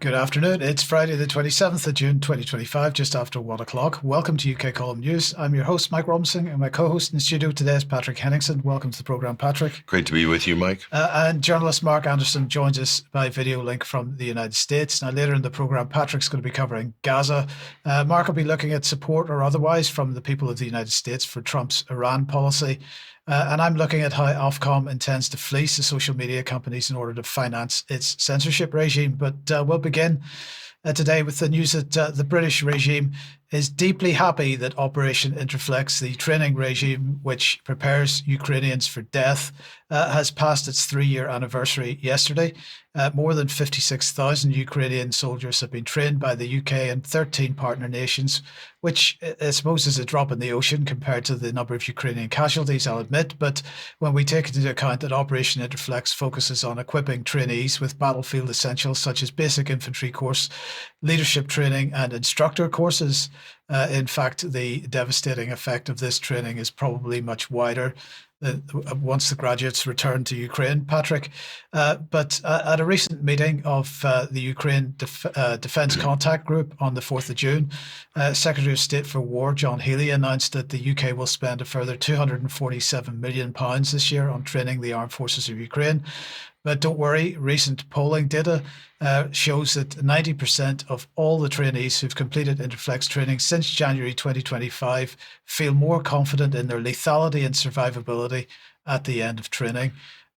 Good afternoon. It's Friday the 27th of June 2025, just after 1 o'clock. Welcome to UK Column News. I'm your host, Mike Robinson, and my co-host in the studio today is Patrick Henningsen. Welcome to the programme, Patrick. Great to be with you, Mike. And journalist Mark Anderson joins us by video link from the United States. Now, later in the programme, Patrick's going to be covering Gaza. Mark will be looking at support or otherwise from the people of the United States for Trump's Iran policy. And I'm looking at how Ofcom intends to fleece the social media companies in order to finance its censorship regime. But we'll begin today with the news that the British regime is deeply happy that Operation Interflex, the training regime which prepares Ukrainians for death, has passed its 3-year anniversary yesterday. More than 56,000 Ukrainian soldiers have been trained by the UK and 13 partner nations, which I suppose is a drop in the ocean compared to the number of Ukrainian casualties, I'll admit. But when we take into account that Operation Interflex focuses on equipping trainees with battlefield essentials such as basic infantry course, leadership training and instructor courses, in fact, the devastating effect of this training is probably much wider once the graduates return to Ukraine, Patrick. But at a recent meeting of the Ukraine Defence Contact Group on the 4th of June, Secretary of State for War John Healey announced that the UK will spend a further £247 million this year on training the armed forces of Ukraine. But don't worry, recent polling data shows that 90% of all the trainees who've completed Interflex training since January 2025 feel more confident in their lethality and survivability at the end of training.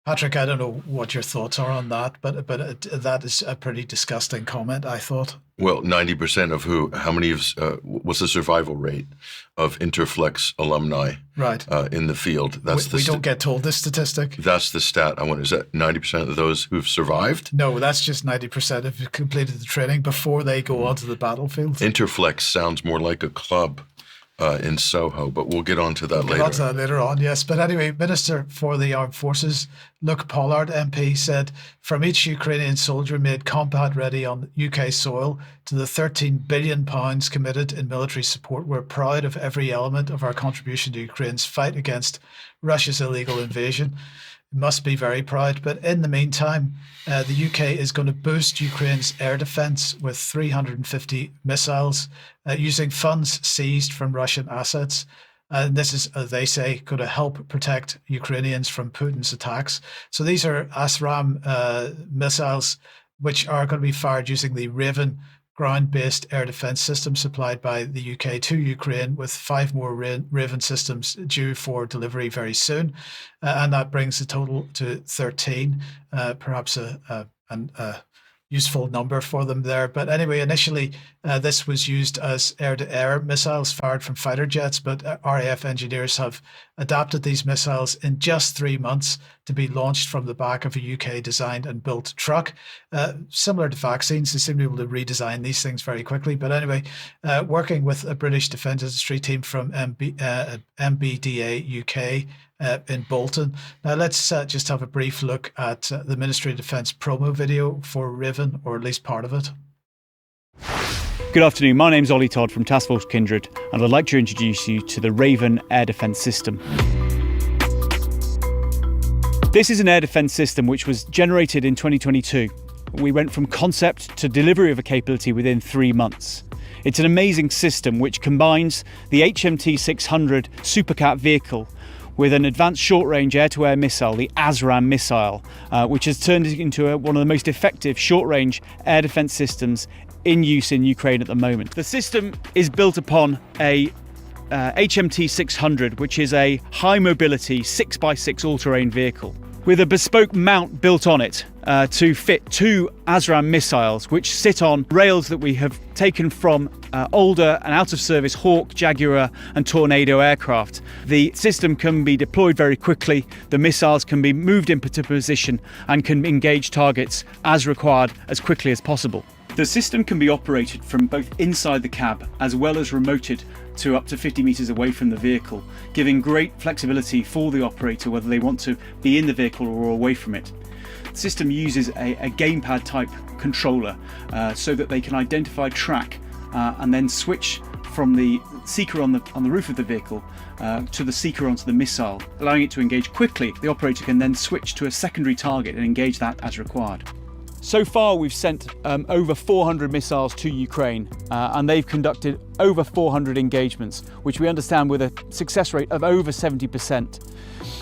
Patrick, I don't know what your thoughts are on that, but that is a pretty disgusting comment, I thought. Well, 90% of who? How many of? What's the survival rate of Interflex alumni? Right. In the field? We don't get told this statistic. That's the stat. I wonder, is that 90% of those who've survived? No, that's just 90% have completed the training before they go onto the battlefield. Interflex sounds more like a club in Soho, but we'll get on to that later. We'll get on to that later on, yes. But anyway, Minister for the Armed Forces, Luke Pollard, MP, said, from each Ukrainian soldier made combat ready on UK soil to the £13 billion committed in military support, we're proud of every element of our contribution to Ukraine's fight against Russia's illegal invasion. Must be very proud. But in the meantime, the UK is going to boost Ukraine's air defence with 350 missiles using funds seized from Russian assets. And this is, as they say, going to help protect Ukrainians from Putin's attacks. So these are ASRAAM missiles, which are going to be fired using the Raven ground-based air defence system supplied by the UK to Ukraine, with 5 more Raven systems due for delivery very soon. And that brings the total to 13, perhaps a useful number for them there. But anyway, initially, this was used as air-to-air missiles fired from fighter jets, but RAF engineers have adapted these missiles in just 3 months to be launched from the back of a UK-designed and built truck. Similar to vaccines, they seem to be able to redesign these things very quickly. But anyway, working with a British defence industry team from MBDA UK, in Bolton. Now let's just have a brief look at the Ministry of Defence promo video for Raven, or at least part of it. Good afternoon, my name's Ollie Todd from Task Force Kindred, and I'd like to introduce you to the Raven air defence system. This is an air defence system which was generated in 2022. We went from concept to delivery of a capability within 3 months. It's an amazing system which combines the HMT 600 Supercat vehicle with an advanced short-range air-to-air missile, the ASRAAM missile, which has turned it into one of the most effective short-range air defence systems in use in Ukraine at the moment. The system is built upon a HMT 600, which is a high-mobility 6x6 all-terrain vehicle, with a bespoke mount built on it to fit 2 ASRAAM missiles, which sit on rails that we have taken from older and out-of-service Hawk, Jaguar and Tornado aircraft. The system can be deployed very quickly, the missiles can be moved into position and can engage targets as required as quickly as possible. The system can be operated from both inside the cab as well as remoted to up to 50 metres away from the vehicle, giving great flexibility for the operator whether they want to be in the vehicle or away from it. The system uses a gamepad type controller so that they can identify track and then switch from the seeker on the roof of the vehicle to the seeker onto the missile, allowing it to engage quickly. The operator can then switch to a secondary target and engage that as required. So far, we've sent over 400 missiles to Ukraine, and they've conducted over 400 engagements, which we understand with a success rate of over 70%.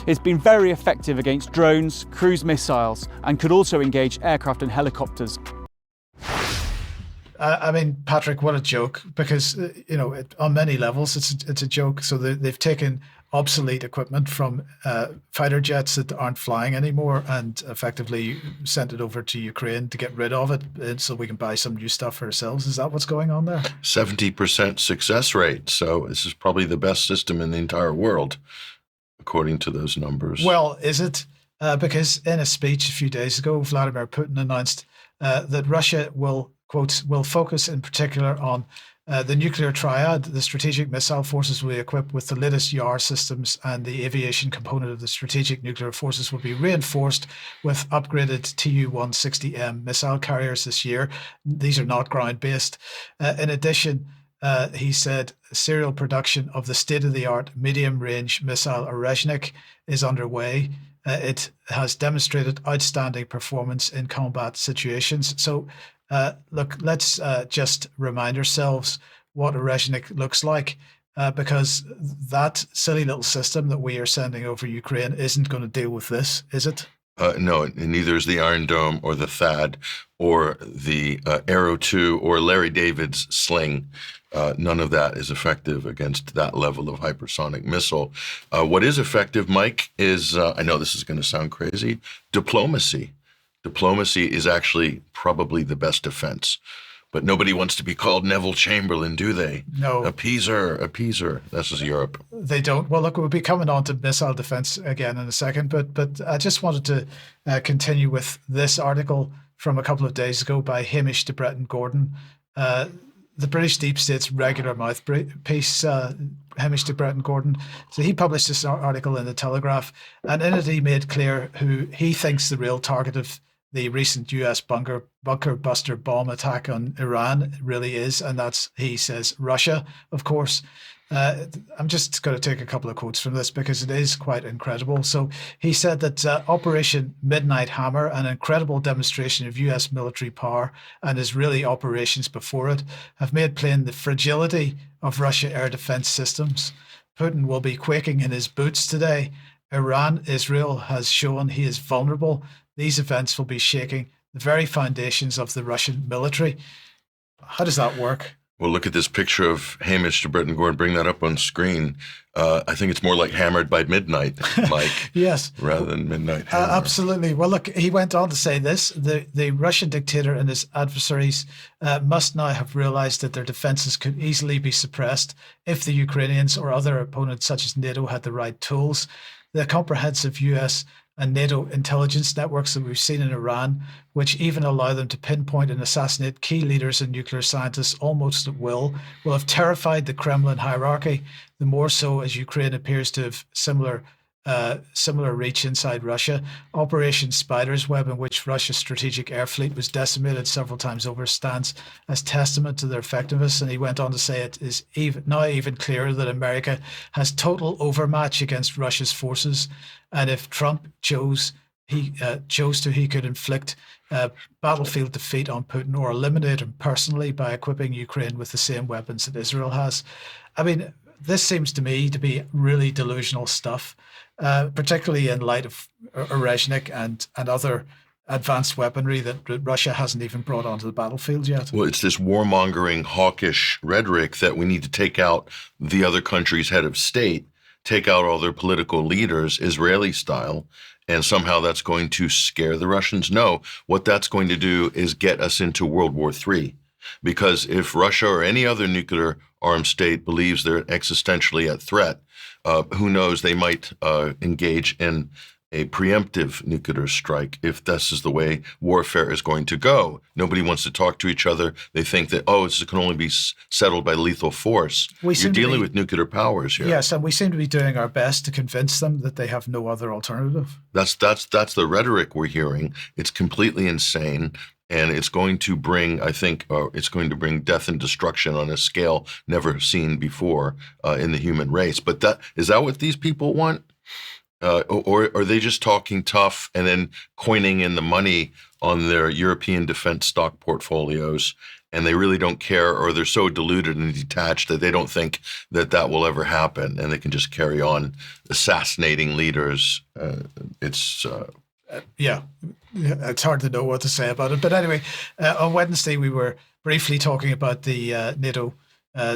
It's been very effective against drones, cruise missiles, and could also engage aircraft and helicopters. I mean, Patrick, what a joke! Because on many levels, it's a joke. So they've taken obsolete equipment from fighter jets that aren't flying anymore, and effectively sent it over to Ukraine to get rid of it, so we can buy some new stuff for ourselves. Is that what's going on there? 70% success rate. So this is probably the best system in the entire world, according to those numbers. Well, is it? Because in a speech a few days ago, Vladimir Putin announced that Russia will focus in particular on the nuclear triad. The strategic missile forces will be equipped with the latest YAR systems, and the aviation component of the strategic nuclear forces will be reinforced with upgraded Tu-160M missile carriers this year. These are not ground-based. In addition, he said serial production of the state-of-the-art medium-range missile Orezhnik is underway. It has demonstrated outstanding performance in combat situations. So, look, let's just remind ourselves what Orezhnik looks like, because that silly little system that we are sending over Ukraine isn't going to deal with this, is it? No, and neither is the Iron Dome or the THAAD or the Arrow 2 or Larry David's Sling. None of that is effective against that level of hypersonic missile. What is effective, Mike, is, I know this is going to sound crazy, diplomacy. Diplomacy is actually probably the best defense. But nobody wants to be called Neville Chamberlain, do they? No. Appeaser. This is Europe. They don't. Well, look, we'll be coming on to missile defense again in a second, but I just wanted to continue with this article from a couple of days ago by Hamish de Bretton Gordon, the British deep state's regular mouthpiece, Hamish de Bretton Gordon. So he published this article in the Telegraph, and in it he made clear who he thinks the real target of the recent US bunker buster bomb attack on Iran really is, and that's, he says, Russia, of course. I'm just going to take a couple of quotes from this because it is quite incredible. So he said that Operation Midnight Hammer, an incredible demonstration of US military power and Israeli operations before it, have made plain the fragility of Russia air defense systems. Putin will be quaking in his boots today. Israel has shown he is vulnerable. These events will be shaking the very foundations of the Russian military. How does that work? Well, look at this picture of Hamish de Bretton Gordon. Bring that up on screen. I think it's more like Hammered by Midnight, Mike. Yes. Rather than Midnight Hammer. Absolutely. Well, look, he went on to say this. The Russian dictator and his adversaries must now have realized that their defenses could easily be suppressed if the Ukrainians or other opponents such as NATO had the right tools. The comprehensive US and NATO intelligence networks that we've seen in Iran, which even allow them to pinpoint and assassinate key leaders and nuclear scientists almost at will have terrified the Kremlin hierarchy, the more so as Ukraine appears to have similar reach inside Russia. Operation Spider's Web, in which Russia's strategic air fleet was decimated several times over, stands as testament to their effectiveness. And he went on to say it is now even clearer that America has total overmatch against Russia's forces. And if Trump chose to, he could inflict battlefield defeat on Putin or eliminate him personally by equipping Ukraine with the same weapons that Israel has. I mean, this seems to me to be really delusional stuff, particularly in light of Orezhnik and other advanced weaponry that Russia hasn't even brought onto the battlefield yet. Well, it's this warmongering, hawkish rhetoric that we need to take out the other country's head of state, take out all their political leaders, Israeli style, and somehow that's going to scare the Russians. No, what that's going to do is get us into World War III. Because if Russia or any other nuclear armed state believes they're existentially at threat, who knows, they might engage in a preemptive nuclear strike if this is the way warfare is going to go. Nobody wants to talk to each other. They think that, this can only be settled by lethal force. You're dealing with nuclear powers here. Yes, and we seem to be doing our best to convince them that they have no other alternative. That's the rhetoric we're hearing. It's completely insane. And it's going to bring, I think, it's going to bring death and destruction on a scale never seen before in the human race. But is that what these people want? Or are they just talking tough and then coining in the money on their European defense stock portfolios, and they really don't care, or they're so deluded and detached that they don't think that that will ever happen, and they can just carry on assassinating leaders? Yeah, it's hard to know what to say about it. But anyway, on Wednesday, we were briefly talking about the NATO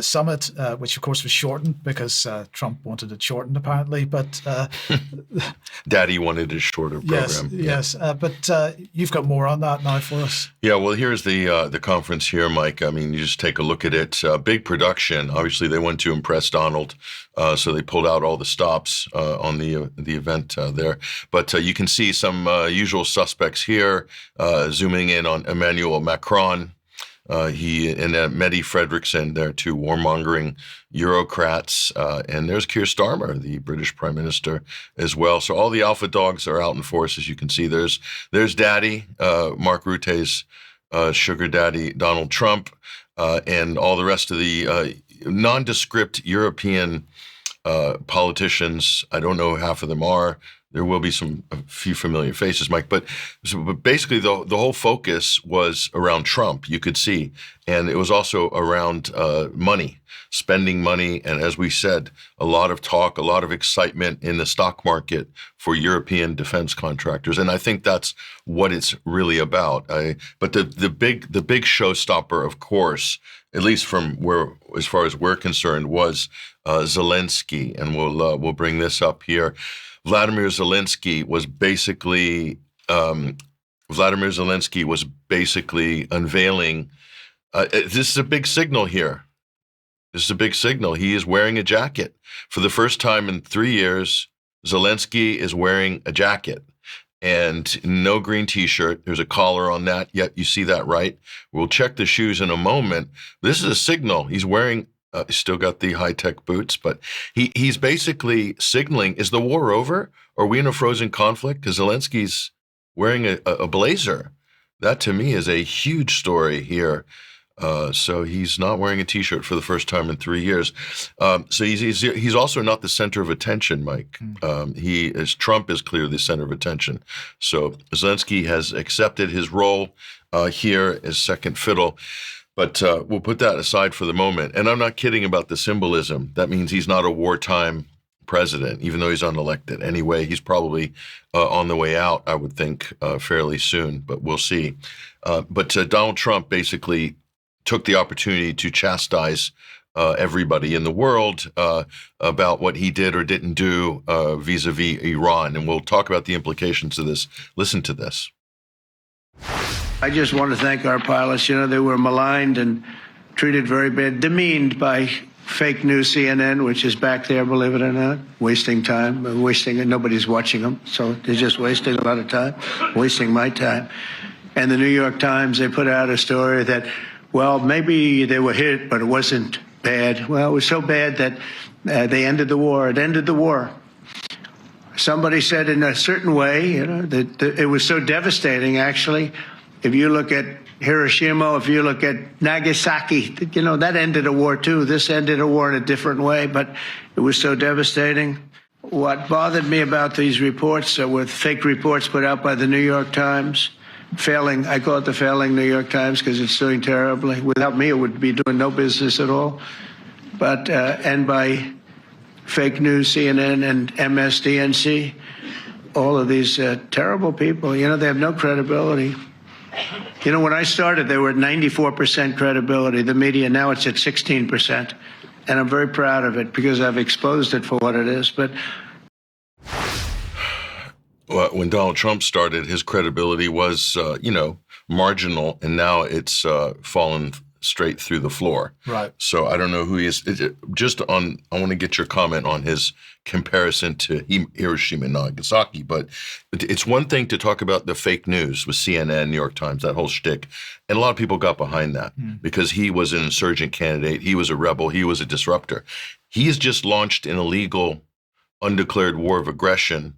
summit, which of course was shortened because Trump wanted it shortened apparently. But Daddy wanted a shorter program. Yes. But you've got more on that now for us. Yeah, well, here's the conference here, Mike. I mean, you just take a look at it. Big production. Obviously, they wanted to impress Donald, so they pulled out all the stops on the event there. But you can see some usual suspects here, zooming in on Emmanuel Macron. He and Mette Frederiksen, they're two warmongering Eurocrats. And there's Keir Starmer, the British Prime Minister, as well. So all the alpha dogs are out in force, as you can see. There's Daddy, Mark Rutte's sugar daddy, Donald Trump, and all the rest of the nondescript European politicians. I don't know who half of them are. There will be a few familiar faces, Mike, but basically the whole focus was around Trump, you could see. And it was also around money, spending money. And as we said, a lot of talk, a lot of excitement in the stock market for European defense contractors. And I think that's what it's really about. But the big showstopper, of course, at least from as far as we're concerned, was Zelensky. And we'll bring this up here. Vladimir Zelensky was basically unveiling. This is a big signal here. This is a big signal. He is wearing a jacket. For the first time in 3 years, Zelensky is wearing a jacket. And no green T-shirt. There's a collar on that. Yet you see that, right? We'll check the shoes in a moment. This is a signal. He's wearing. He's still got the high-tech boots, but he's basically signaling: is the war over? Are we in a frozen conflict? Because Zelensky's wearing a blazer. That to me is a huge story here. So he's not wearing a T-shirt for the first time in 3 years. So he's also not the center of attention, Mike. Trump is clearly the center of attention. So Zelensky has accepted his role here as second fiddle. But we'll put that aside for the moment. And I'm not kidding about the symbolism. That means he's not a wartime president, even though he's unelected. Anyway, he's probably on the way out, I would think, fairly soon, but we'll see. But Donald Trump basically took the opportunity to chastise everybody in the world about what he did or didn't do vis-a-vis Iran. And we'll talk about the implications of this. Listen to this. I just want to thank our pilots. They were maligned and treated very bad, demeaned by fake news CNN, which is back there, believe it or not, wasting time, nobody's watching them. So they're just wasting a lot of time, wasting my time. And the New York Times, they put out a story that, well, maybe they were hit, but it wasn't bad. Well, it was so bad that they ended the war. It ended the war. Somebody said in a certain way, that it was so devastating, actually. If you look at Hiroshima, if you look at Nagasaki, that ended a war too. This ended a war in a different way, but it was so devastating. What bothered me about these reports with fake reports put out by the New York Times, I call it the failing New York Times because it's doing terribly. Without me, it would be doing no business at all. But, and by fake news, CNN and MSDNC, all of these terrible people, they have no credibility. When I started, they were at 94% credibility, the media. Now it's at 16%. And I'm very proud of it because I've exposed it for what it is. But well, when Donald Trump started, his credibility was, marginal. And now it's fallen straight through the floor. Right. So I don't know who he is. I want to get your comment on his comparison to Hiroshima and Nagasaki. But it's one thing to talk about the fake news with CNN, New York Times, that whole shtick. And a lot of people got behind that because he was an insurgent candidate. He was a rebel. He was a disruptor. He has just launched an illegal, undeclared war of aggression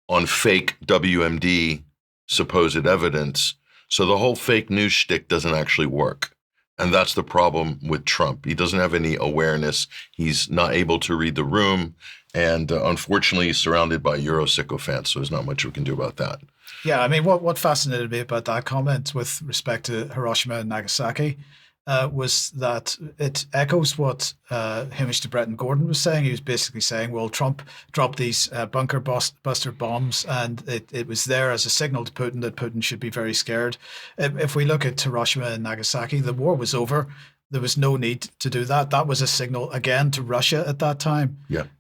on fake WMD supposed evidence. So the whole fake news shtick doesn't actually work. And that's the problem with Trump. He doesn't have any awareness. He's not able to read the room. And unfortunately, he's surrounded by Euro sycophants, so there's not much we can do about that. Yeah, I mean, what fascinated me about that comment with respect to Hiroshima and Nagasaki was that it echoes what Hamish de Bretton Gordon was saying. He was basically saying, well, Trump dropped these bunker buster bombs, and it was there as a signal to Putin that Putin should be very scared. If we look at Hiroshima and Nagasaki, the war was over. There was no need to do that. That was a signal, again, to Russia at that time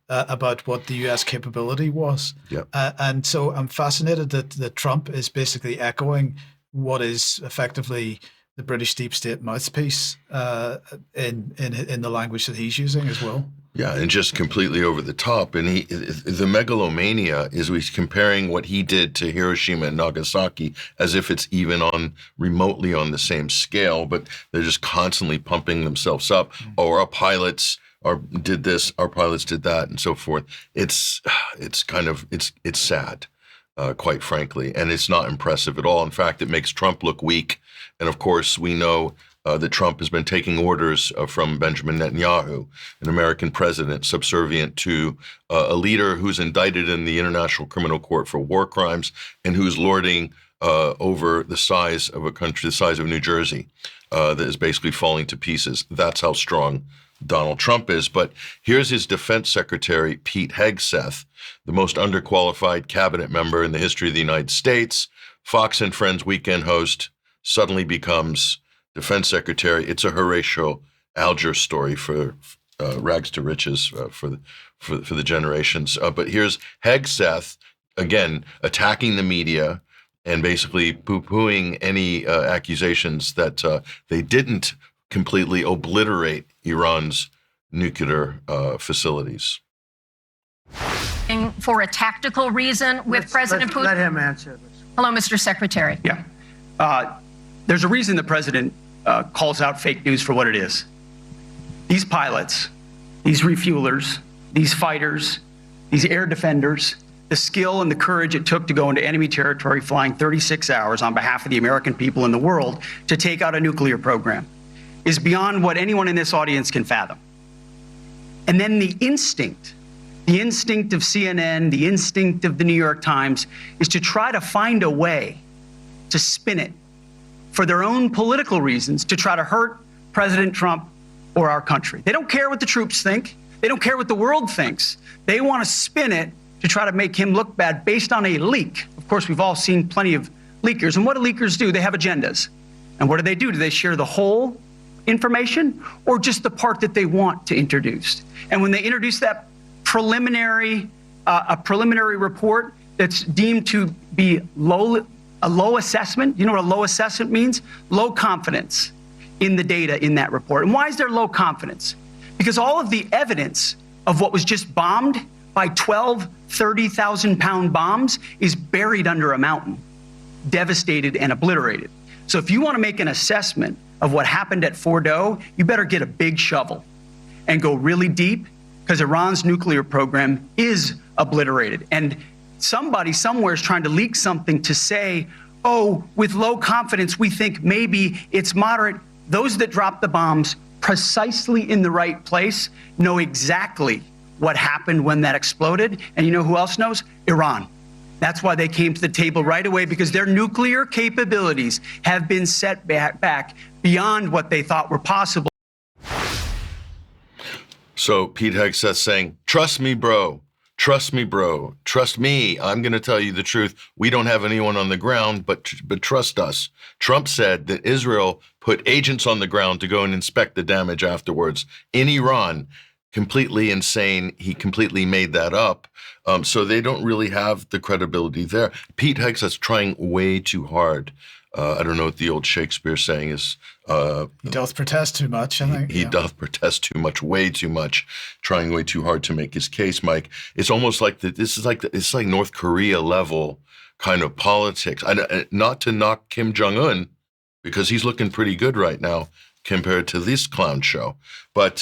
about what the US capability was. And so I'm fascinated that Trump is basically echoing what is effectively the British deep state mouthpiece in the language that he's using as well. Yeah, and just completely over the top. And the megalomania is he's comparing what he did to Hiroshima and Nagasaki as if it's even remotely on the same scale, but they're just constantly pumping themselves up. Or our pilots did this, our pilots did that, and so forth. It's sad, quite frankly, and it's not impressive at all. In fact, it makes Trump look weak. And of course, we know that Trump has been taking orders from Benjamin Netanyahu, an American president subservient to a leader who's indicted in the International Criminal Court for war crimes and who's lording over the size of a country, the size of New Jersey, that is basically falling to pieces. That's how strong Donald Trump is. But here's his defense secretary, Pete Hegseth, the most underqualified cabinet member in the history of the United States, Fox and Friends weekend host, suddenly becomes defense secretary. It's a Horatio Alger story for rags to riches for the generations. But here's Hegseth, again, attacking the media and basically poo-pooing any accusations that they didn't completely obliterate Iran's nuclear facilities. For a tactical reason with President Putin? Let him answer this. Hello, Mr. Secretary. Yeah. There's a reason the president calls out fake news for what it is. These pilots, these refuelers, these fighters, these air defenders, the skill and the courage it took to go into enemy territory flying 36 hours on behalf of the American people and the world to take out a nuclear program is beyond what anyone in this audience can fathom. And then the instinct of CNN, the instinct of the New York Times is to try to find a way to spin it for their own political reasons to try to hurt President Trump or our country. They don't care what the troops think. They don't care what the world thinks. They want to spin it to try to make him look bad based on a leak. Of course, we've all seen plenty of leakers. And what do leakers do? They have agendas. And what do? Do they share the whole information or just the part that they want to introduce? And when they introduce that preliminary report that's deemed to be a low assessment, you know what a low assessment means? Low confidence in the data in that report. And why is there low confidence? Because all of the evidence of what was just bombed by 12 30,000-pound bombs is buried under a mountain, devastated and obliterated. So if you want to make an assessment of what happened at Fordo, you better get a big shovel and go really deep, because Iran's nuclear program is obliterated. And somebody somewhere is trying to leak something to say, oh, with low confidence, we think maybe it's moderate. Those that dropped the bombs precisely in the right place know exactly what happened when that exploded. And you know who else knows? Iran. That's why they came to the table right away, because their nuclear capabilities have been set back beyond what they thought were possible. So Pete Hegseth saying, trust me, bro. Trust me, bro. Trust me. I'm going to tell you the truth. We don't have anyone on the ground, but trust us. Trump said that Israel put agents on the ground to go and inspect the damage afterwards in Iran. Completely insane. He completely made that up. So they don't really have the credibility there. Pete Hegseth's trying way too hard. I don't know what the old Shakespeare saying is. He doth protest too much, I think. He doth protest too much, way too much, trying way too hard to make his case, Mike. It's almost like it's like North Korea level kind of politics. Not to knock Kim Jong-un, because he's looking pretty good right now compared to this clown show. But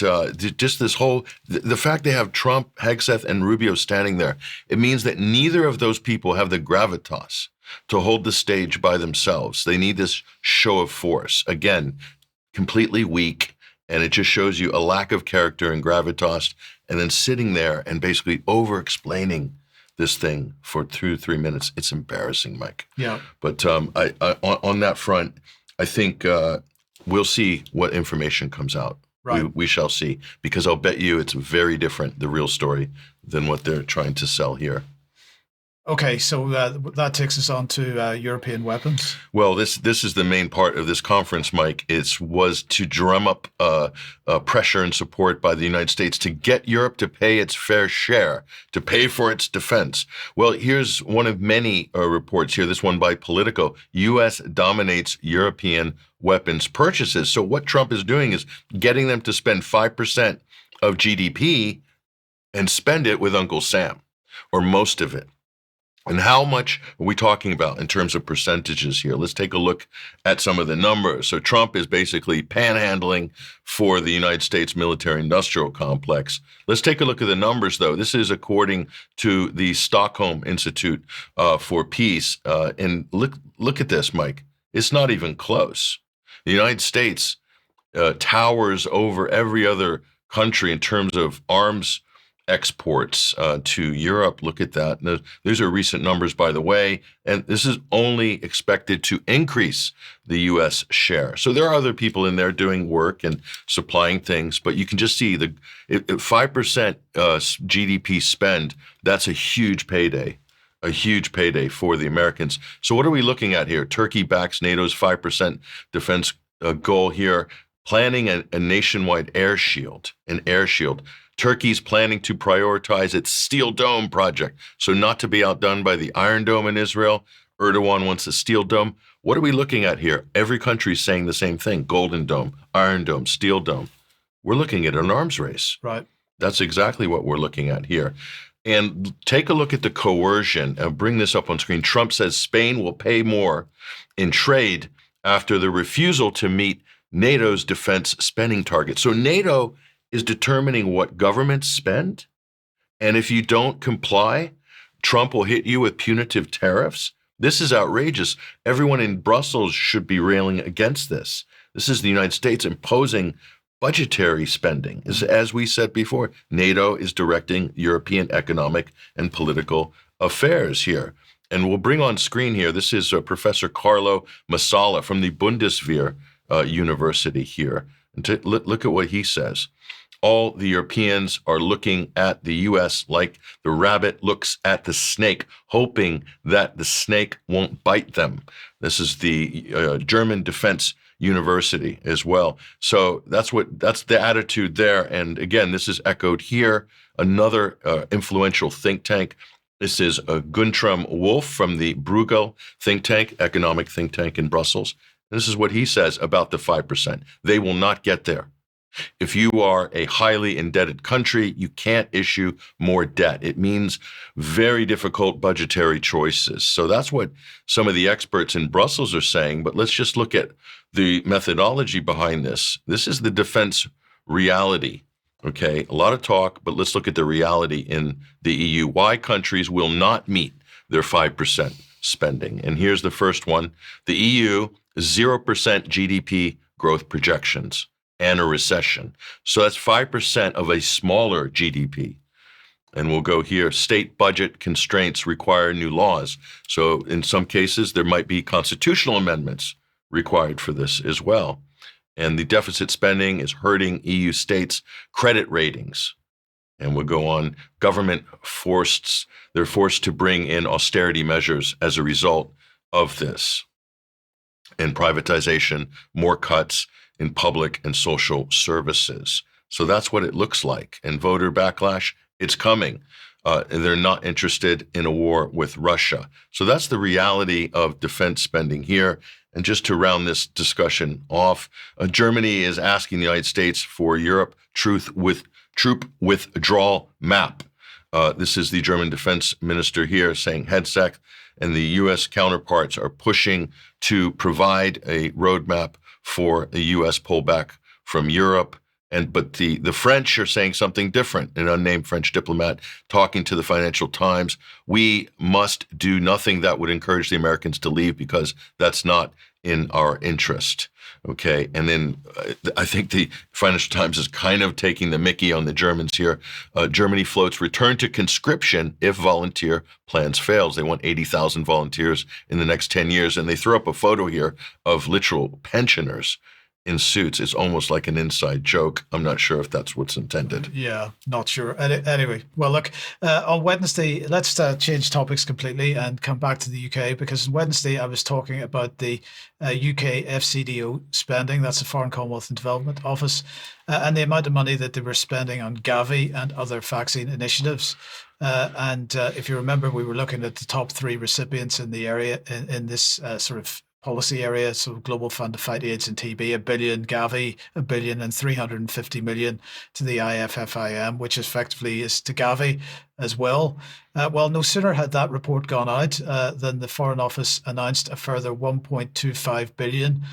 just this whole, the fact they have Trump, Hegseth, and Rubio standing there, it means that neither of those people have the gravitas to hold the stage by themselves. They need this show of force. Again, completely weak, and it just shows you a lack of character and gravitas, and then sitting there and basically over-explaining this thing for 2 to 3 minutes. It's embarrassing, Mike. Yeah. But on that front, I think we'll see what information comes out. Right. We shall see, because I'll bet you it's very different, the real story, than what they're trying to sell here. Okay, so that takes us on to European weapons. Well, this is the main part of this conference, Mike. It was to drum up pressure and support by the United States to get Europe to pay its fair share, to pay for its defense. Well, here's one of many reports here, this one by Politico. U.S. dominates European weapons purchases. So what Trump is doing is getting them to spend 5% of GDP and spend it with Uncle Sam, or most of it. And how much are we talking about in terms of percentages here? Let's take a look at some of the numbers. So Trump is basically panhandling for the United States military-industrial complex. Let's take a look at the numbers, though. This is according to the Stockholm Institute for Peace. And look at this, Mike. It's not even close. The United States towers over every other country in terms of arms exports to Europe. Look at that. Now, these are recent numbers, by the way, and this is only expected to increase the U.S. share. So there are other people in there doing work and supplying things, but you can just see the 5% GDP spend. That's a huge payday. A huge payday for the Americans. So what are we looking at here? Turkey backs NATO's 5% defense goal here, planning a nationwide air shield, an air shield. Turkey's planning to prioritize its Steel Dome project. So not to be outdone by the Iron Dome in Israel, Erdogan wants a Steel Dome. What are we looking at here? Every country is saying the same thing: Golden Dome, Iron Dome, Steel Dome. We're looking at an arms race. Right. That's exactly what we're looking at here. And take a look at the coercion. I'll bring this up on screen. Trump says Spain will pay more in trade after the refusal to meet NATO's defense spending target. So NATO is determining what governments spend. And if you don't comply, Trump will hit you with punitive tariffs. This is outrageous. Everyone in Brussels should be railing against this. This is the United States imposing budgetary spending. As we said before, NATO is directing European economic and political affairs here. And we'll bring on screen here, this is Professor Carlo Massala from the Bundeswehr University here. And look at what he says. All the Europeans are looking at the U.S. like the rabbit looks at the snake, hoping that the snake won't bite them. This is the German Defense University as well. So that's the attitude there. And again, this is echoed here. Another influential think tank. This is Guntram Wolf from the Bruegel think tank, economic think tank in Brussels. And this is what he says about the 5%. They will not get there. If you are a highly indebted country, you can't issue more debt. It means very difficult budgetary choices. So that's what some of the experts in Brussels are saying. But let's just look at the methodology behind this. This is the defense reality. Okay, a lot of talk, but let's look at the reality in the EU. Why countries will not meet their 5% spending. And here's the first one. The EU, 0% GDP growth projections and a recession. So that's 5% of a smaller GDP. And we'll go here. State budget constraints require new laws. So in some cases, there might be constitutional amendments required for this as well. And the deficit spending is hurting EU states' credit ratings. And we'll go on. Government they're forced to bring in austerity measures as a result of this. And privatization, more cuts in public and social services. So that's what it looks like. And voter backlash, it's coming. They're not interested in a war with Russia. So that's the reality of defense spending here. And just to round this discussion off, Germany is asking the United States for Europe troop withdrawal map. This is the German defense minister here saying Hegseth and the U.S. counterparts are pushing to provide a roadmap for a U.S. pullback from Europe. But the French are saying something different. An unnamed French diplomat talking to the Financial Times, we must do nothing that would encourage the Americans to leave because that's not in our interest. Okay. And then I think the Financial Times is kind of taking the mickey on the Germans here. Germany floats return to conscription if volunteer plans fails. They want 80,000 volunteers in the next 10 years. And they throw up a photo here of literal pensioners in suits. It's almost like an inside joke. I'm not sure if that's what's intended. Yeah, not sure. Anyway, well, look, on Wednesday, let's change topics completely and come back to the UK, because on Wednesday I was talking about the UK FCDO spending. That's the Foreign Commonwealth and Development Office, and the amount of money that they were spending on GAVI and other vaccine initiatives. And if you remember, we were looking at the top 3 recipients in the area in this sort of policy area. So Global Fund to Fight AIDS and TB, $1 billion, GAVI, $1 billion, and 350 million to the IFFIM, which effectively is to GAVI as well. Well, no sooner had that report gone out than the Foreign Office announced a further 1.25 billion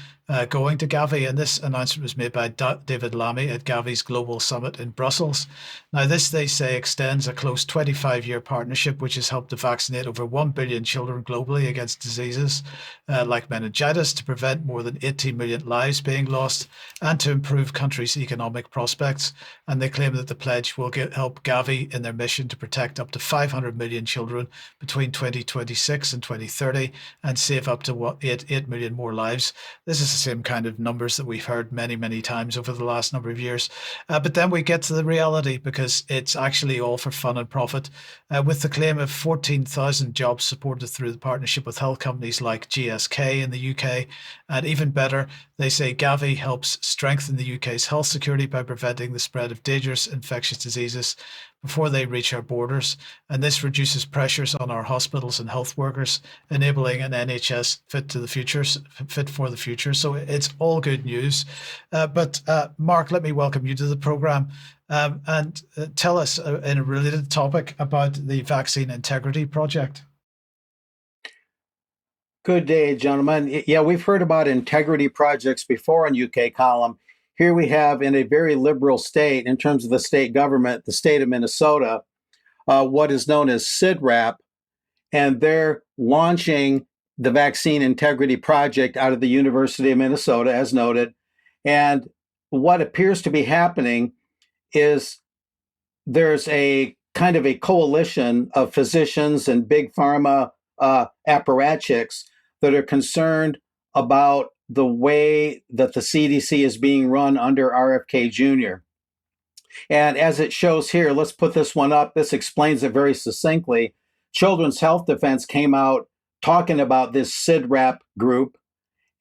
going to GAVI, and this announcement was made by David Lammy at GAVI's Global Summit in Brussels. Now, this, they say, extends a close 25-year partnership which has helped to vaccinate over 1 billion children globally against diseases like meningitis, to prevent more than 18 million lives being lost, and to improve countries' economic prospects. And they claim that the pledge will help GAVI in their mission to protect up to 500 million children between 2026 and 2030 and save up to 8 million more lives. This is the same kind of numbers that we've heard many, many times over the last number of years. But then we get to the reality, because it's actually all for fun and profit, with the claim of 14,000 jobs supported through the partnership with health companies like GSK in the UK. And even better, they say GAVI helps strengthen the UK's health security by preventing the spread of dangerous infectious diseases before they reach our borders. And this reduces pressures on our hospitals and health workers, enabling an NHS fit for the future. So it's all good news. But Mark, let me welcome you to the programme and tell us in a related topic about the Vaccine Integrity Project. Good day, gentlemen. Yeah, we've heard about integrity projects before on UK Column. Here we have, in a very liberal state, in terms of the state government, the state of Minnesota, what is known as CIDRAP, and they're launching the Vaccine Integrity Project out of the University of Minnesota, as noted. And what appears to be happening is there's a kind of a coalition of physicians and big pharma apparatchiks that are concerned about the way that the CDC is being run under RFK Jr. And as it shows here, let's put this one up. This explains it very succinctly. Children's Health Defense came out talking about this CIDRAP group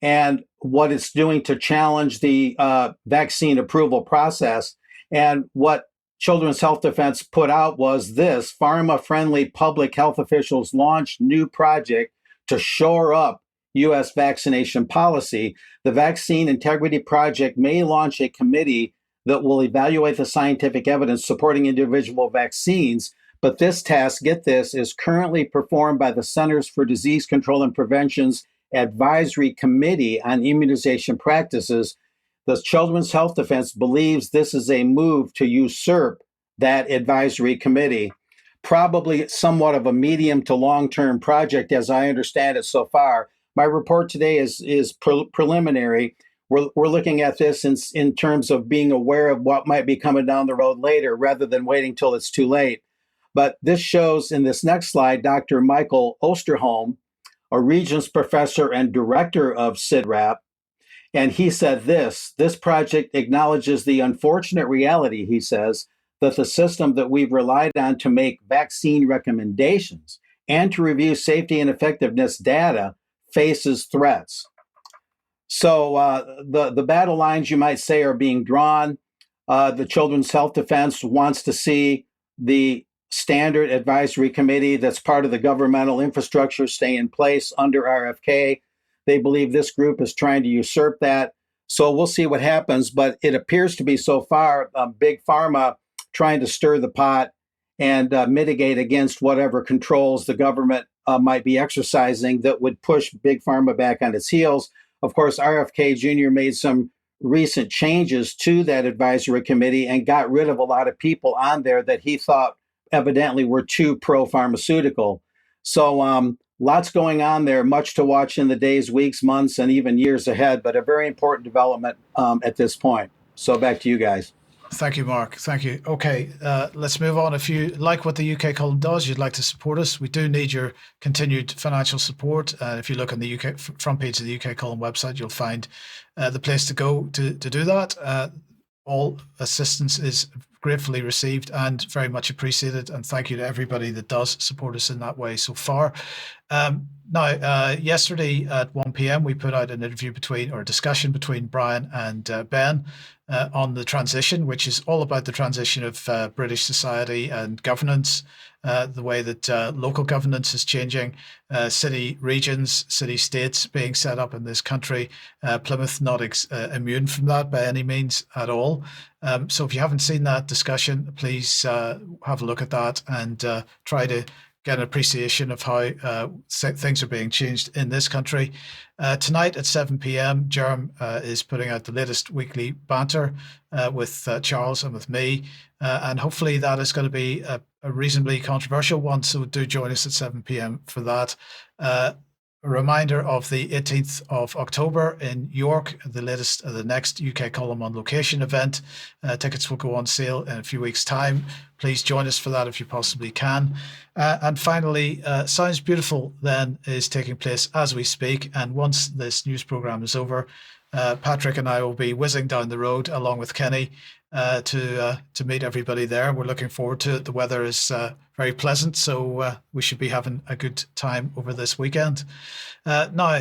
and what it's doing to challenge the vaccine approval process. And what Children's Health Defense put out was this: pharma-friendly public health officials launched new project to shore up U.S. vaccination policy. The Vaccine Integrity Project may launch a committee that will evaluate the scientific evidence supporting individual vaccines. But this task, get this, is currently performed by the Centers for Disease Control and Prevention's Advisory Committee on Immunization Practices. The Children's Health Defense believes this is a move to usurp that advisory committee. Probably somewhat of a medium to long-term project, as I understand it so far. My report today is preliminary. We're looking at this in terms of being aware of what might be coming down the road later, rather than waiting till it's too late. But this shows in this next slide, Dr. Michael Osterholm, a Regents Professor and Director of CIDRAP, and he said this project acknowledges the unfortunate reality, he says, that the system that we've relied on to make vaccine recommendations and to review safety and effectiveness data faces threats. So the battle lines, you might say, are being drawn. The Children's Health Defense wants to see the standard advisory committee that's part of the governmental infrastructure stay in place under RFK. They believe this group is trying to usurp that. So we'll see what happens. But it appears to be so far big pharma trying to stir the pot and mitigate against whatever controls the government might be exercising that would push big pharma back on its heels. Of course, RFK Jr. made some recent changes to that advisory committee and got rid of a lot of people on there that he thought evidently were too pro-pharmaceutical. So Lots going on there, much to watch in the days, weeks, months, and even years ahead, but a very important development at this point. So back to you guys. Thank you, Mark. Thank you. Okay, let's move on. If you like what the UK column does, you'd like to support us, we do need your continued financial support. If you look on the UK front page of the UK column website, you'll find the place to go to do that. All assistance is gratefully received and very much appreciated. And thank you to everybody that does support us in that way so far. Now, yesterday at 1 p.m., we put out an interview a discussion between Brian and Ben on the transition, which is all about the transition of British society and governance, the way that local governance is changing, city regions, city states being set up in this country. Plymouth not immune from that by any means at all. So if you haven't seen that discussion, please have a look at that and try to get an appreciation of how things are being changed in this country. Tonight at 7 p.m, Jerem is putting out the latest weekly banter with Charles and with me. And hopefully that is going to be a reasonably controversial one. So do join us at 7 p.m. for that. A reminder of the 18th of October in York, the next UK Column on Location event. Tickets will go on sale in a few weeks' time. Please join us for that if you possibly can. And finally, Sounds Beautiful then is taking place as we speak. And once this news program is over, Patrick and I will be whizzing down the road along with Kenny to meet everybody there. We're looking forward to it. The weather is very pleasant, so we should be having a good time over this weekend. Now,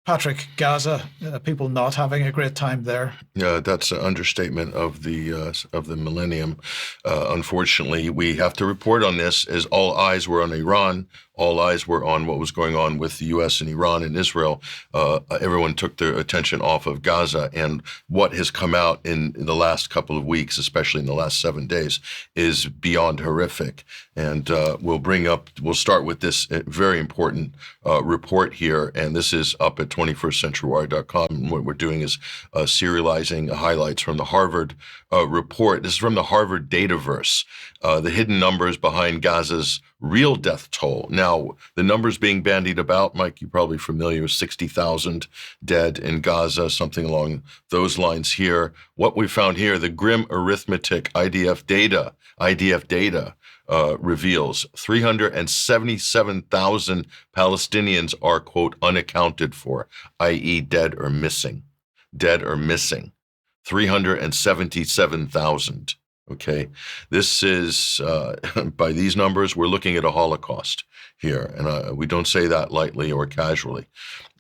Patrick, Gaza, people not having a great time there. Yeah, that's an understatement of the millennium. Unfortunately, we have to report on this as all eyes were on Iran. All eyes were on what was going on with the U.S. and Iran and Israel. Everyone took their attention off of Gaza, and what has come out in the last couple of weeks, especially in the last 7 days, is beyond horrific. And we'll start with this very important report here, and this is up at 21stcenturywire.com. And what we're doing is serializing highlights from the Harvard report. This is from the Harvard Dataverse, the hidden numbers behind Gaza's real death toll. Now, the numbers being bandied about, Mike, you're probably familiar with 60,000 dead in Gaza, something along those lines here. What we found here, the grim arithmetic IDF data reveals 377,000 Palestinians are, quote, unaccounted for, i.e. dead or missing. 377,000. Okay, this is, by these numbers, we're looking at a Holocaust here, and we don't say that lightly or casually.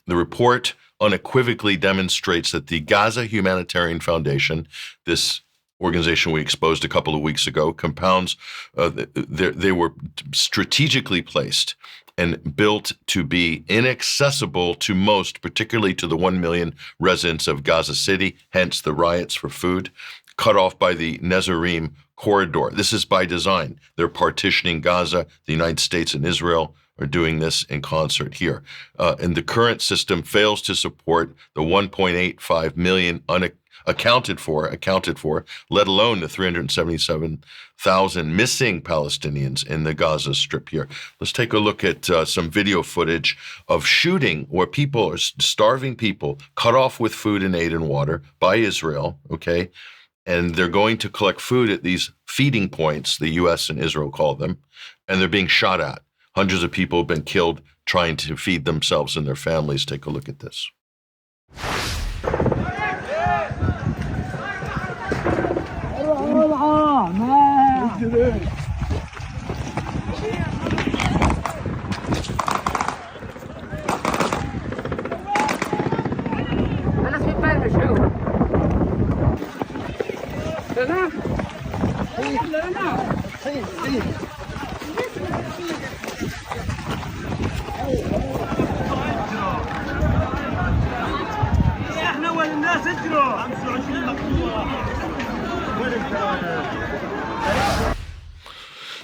The report unequivocally demonstrates that the Gaza Humanitarian Foundation, this organization we exposed a couple of weeks ago, compounds, they were strategically placed and built to be inaccessible to most, particularly to the 1 million residents of Gaza City, hence the riots for food, cut off by the Netzarim corridor. This is by design. They're partitioning Gaza. The United States and Israel are doing this in concert here. And the current system fails to support the 1.85 million accounted for, let alone the 377,000 missing Palestinians in the Gaza Strip here. Let's take a look at some video footage of shooting where people are starving people, cut off with food and aid and water by Israel, okay? And they're going to collect food at these feeding points, the U.S. and Israel call them, and they're being shot at. Hundreds of people have been killed trying to feed themselves and their families. Take a look at this.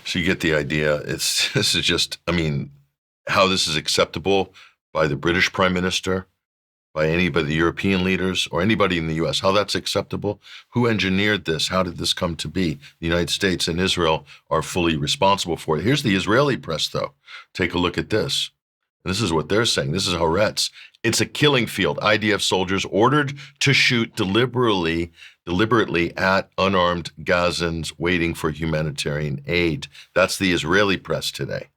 So you get the idea. This is just, I mean, how this is acceptable by the British Prime Minister, by anybody, the European leaders or anybody in the U.S., how that's acceptable. Who engineered this? How did this come to be? The United States and Israel are fully responsible for it. Here's the Israeli press, though. Take a look at this. This is what they're saying. This is Haaretz. It's a killing field. IDF soldiers ordered to shoot deliberately at unarmed Gazans waiting for humanitarian aid. That's the Israeli press today.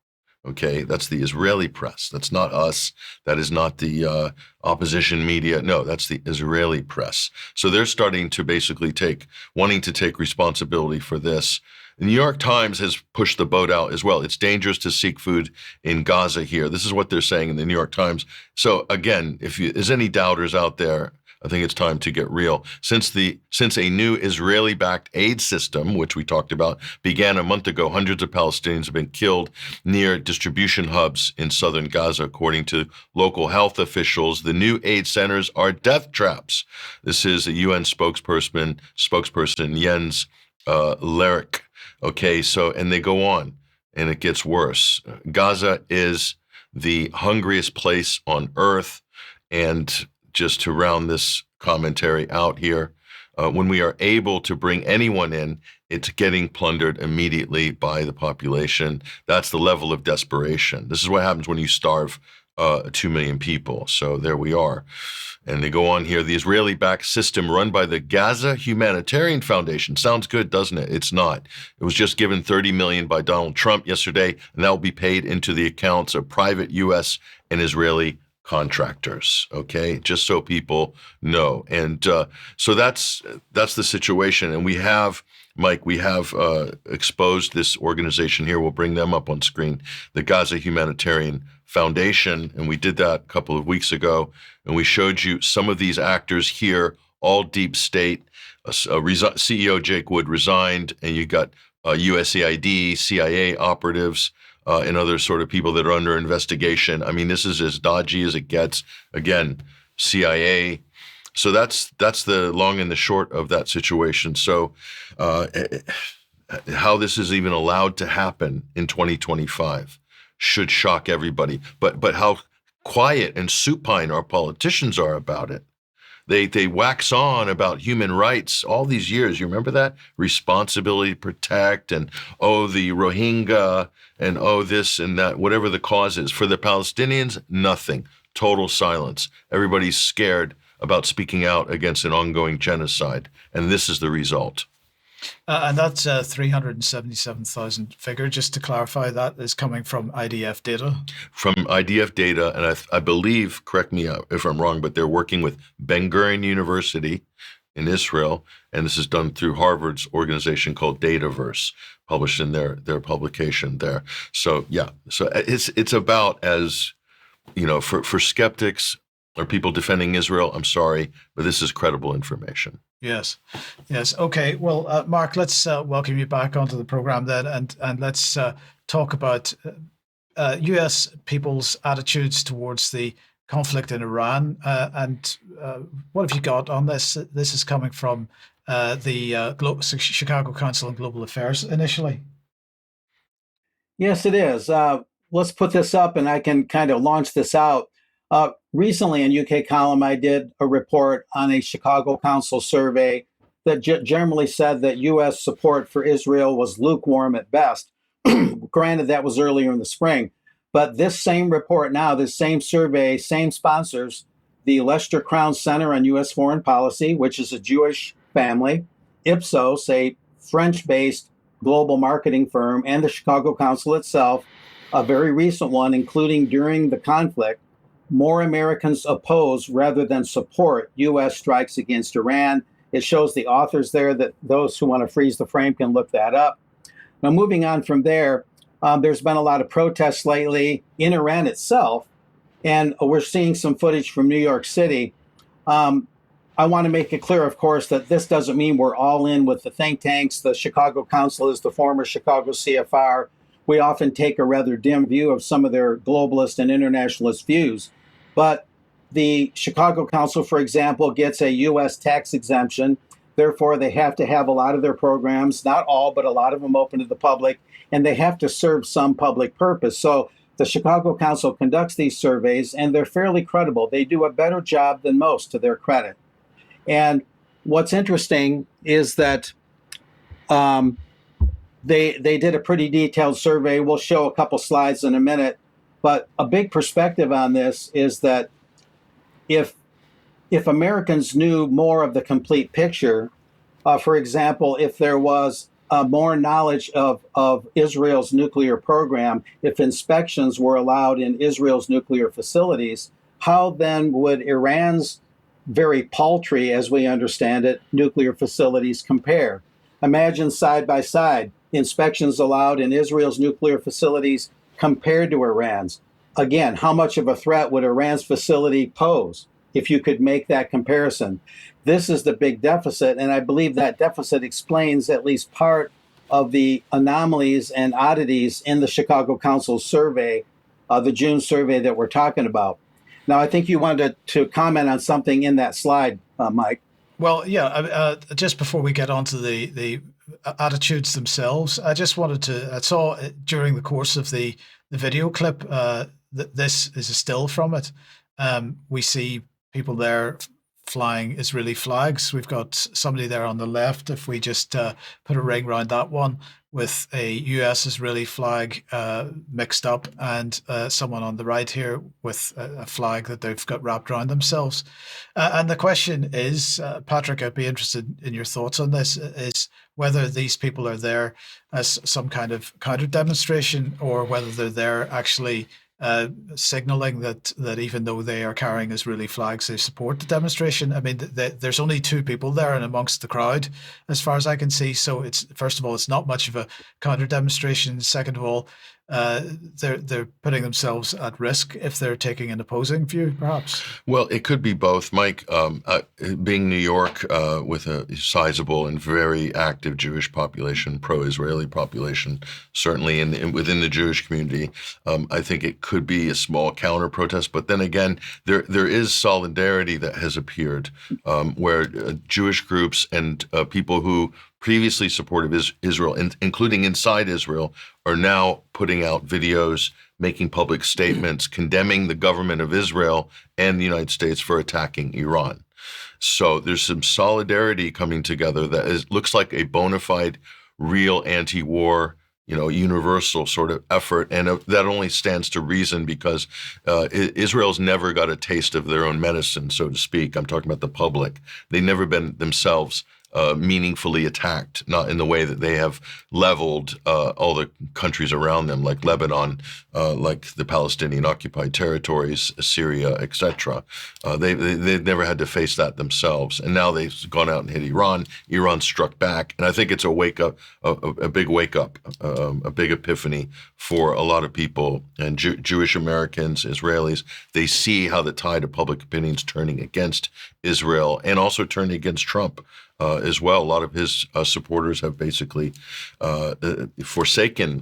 Okay, that's the Israeli press. That's not us. That is not the opposition media. No, that's the Israeli press. So they're starting to basically wanting to take responsibility for this. The New York Times has pushed the boat out as well. It's dangerous to seek food in Gaza here. This is what they're saying in the New York Times. So again, if there's any doubters out there, I think it's time to get real. Since a new Israeli-backed aid system, which we talked about, began a month ago, hundreds of Palestinians have been killed near distribution hubs in southern Gaza. According to local health officials, the new aid centers are death traps. This is a UN spokesperson Jens Lerick. Okay, and they go on, and it gets worse. Gaza is the hungriest place on earth, and just to round this commentary out here, when we are able to bring anyone in, it's getting plundered immediately by the population. That's the level of desperation. This is what happens when you starve 2 million people. So there we are. And they go on here, the Israeli-backed system run by the Gaza Humanitarian Foundation. Sounds good, doesn't it? It's not. It was just given $30 million by Donald Trump yesterday, and that will be paid into the accounts of private U.S. and Israeli contractors, okay, just so people know. And so that's the situation. And we have, Mike, exposed this organization here. We'll bring them up on screen, the Gaza Humanitarian Foundation. And we did that a couple of weeks ago. And we showed you some of these actors here, all deep state. CEO Jake Wood resigned, and you got USAID, CIA operatives, and other sort of people that are under investigation. I mean, this is as dodgy as it gets. Again, CIA. So that's the long and the short of that situation. So how this is even allowed to happen in 2025 should shock everybody. But how quiet and supine our politicians are about it. They wax on about human rights all these years. You remember that? Responsibility to protect, and the Rohingya, and this and that, whatever the cause is. For the Palestinians, nothing. Total silence. Everybody's scared about speaking out against an ongoing genocide. And this is the result. And that's 377,000 figure. Just to clarify, that is coming from IDF data. From IDF data, and I believe, correct me if I'm wrong, but they're working with Ben Gurion University in Israel, and this is done through Harvard's organization called Dataverse, published in their publication there. So yeah, so it's about, as you know, for skeptics or people defending Israel, I'm sorry, but this is credible information. Yes. Okay. Well, Mark, let's welcome you back onto the program then, and let's talk about U.S. people's attitudes towards the conflict in Iran. And what have you got on this? This is coming from the Chicago Council on Global Affairs initially. Yes, it is. Let's put this up, and I can kind of launch this out. Recently in UK Column, I did a report on a Chicago Council survey that generally said that U.S. support for Israel was lukewarm at best. Granted, that was earlier in the spring. But this same report now, this same survey, same sponsors, the Lester Crown Center on U.S. Foreign Policy, which is a Jewish family, Ipsos, a French-based global marketing firm, and the Chicago Council itself, a very recent one, including during the conflict, more Americans oppose rather than support U.S. strikes against Iran. It shows the authors there, that those who want to freeze the frame can look that up. Now, moving on from there, there's been a lot of protests lately in Iran itself, and we're seeing some footage from New York City. I want to make it clear, of course, that this doesn't mean we're all in with the think tanks. The Chicago Council is the former Chicago CFR. We often take a rather dim view of some of their globalist and internationalist views. But the Chicago Council, for example, gets a U.S. tax exemption. Therefore, they have to have a lot of their programs, not all, but a lot of them open to the public, and they have to serve some public purpose. So The Chicago Council conducts these surveys, and they're fairly credible. They do a better job than most, to their credit. And what's interesting is that they did a pretty detailed survey. We'll show a couple slides in a minute. But a big perspective on this is that if Americans knew more of the complete picture, for example, if there was more knowledge of Israel's nuclear program, if inspections were allowed in Israel's nuclear facilities, how then would Iran's very paltry, as we understand it, nuclear facilities compare? Imagine side by side, inspections allowed in Israel's nuclear facilities compared to Iran's. Again, how much of a threat would Iran's facility pose if you could make that comparison? This is the big deficit, and I believe that deficit explains at least part of the anomalies and oddities in the Chicago Council survey, the June survey that we're talking about. Now, I think you wanted to comment on something in that slide, Mike. Well, yeah, just before we get on to the attitudes themselves, I just wanted to, I saw during the course of the video clip that this is a still from it. We see people there flying Israeli flags. We've got somebody there on the left, if we just put a ring around that one, with a US Israeli flag mixed up, and someone on the right here with a flag that they've got wrapped around themselves. And the question is, Patrick, I'd be interested in your thoughts on this, is whether these people are there as some kind of counter demonstration, or whether they're there actually signaling that even though they are carrying Israeli flags, they support the demonstration. I mean, there's only two people there and amongst the crowd, as far as I can see. So it's, first of all, it's not much of a counter demonstration. Second of all, they're putting themselves at risk if they're taking an opposing view, perhaps. Well, it could be both, Mike. Being New York with a sizable and very active Jewish population, pro-Israeli population, certainly within the Jewish community, I think it could be a small counter protest. But then again, there is solidarity that has appeared, where Jewish groups and people who previously supported Israel, including inside Israel, are now putting out videos, making public statements, condemning the government of Israel and the United States for attacking Iran. So there's some solidarity coming together that looks like a bona fide, real anti-war, universal sort of effort. And that only stands to reason because Israel's never got a taste of their own medicine, so to speak. I'm talking about the public. They've never been themselves meaningfully attacked, not in the way that they have leveled all the countries around them, like Lebanon, like the Palestinian occupied territories, Syria, etc. They've never had to face that themselves, and now they've gone out and hit Iran. Iran struck back, and I think it's a wake up, a big wake up, a big epiphany for a lot of people, and Jewish Americans, Israelis. They see how the tide of public opinion is turning against Israel and also turning against Trump. As well. A lot of his supporters have basically forsaken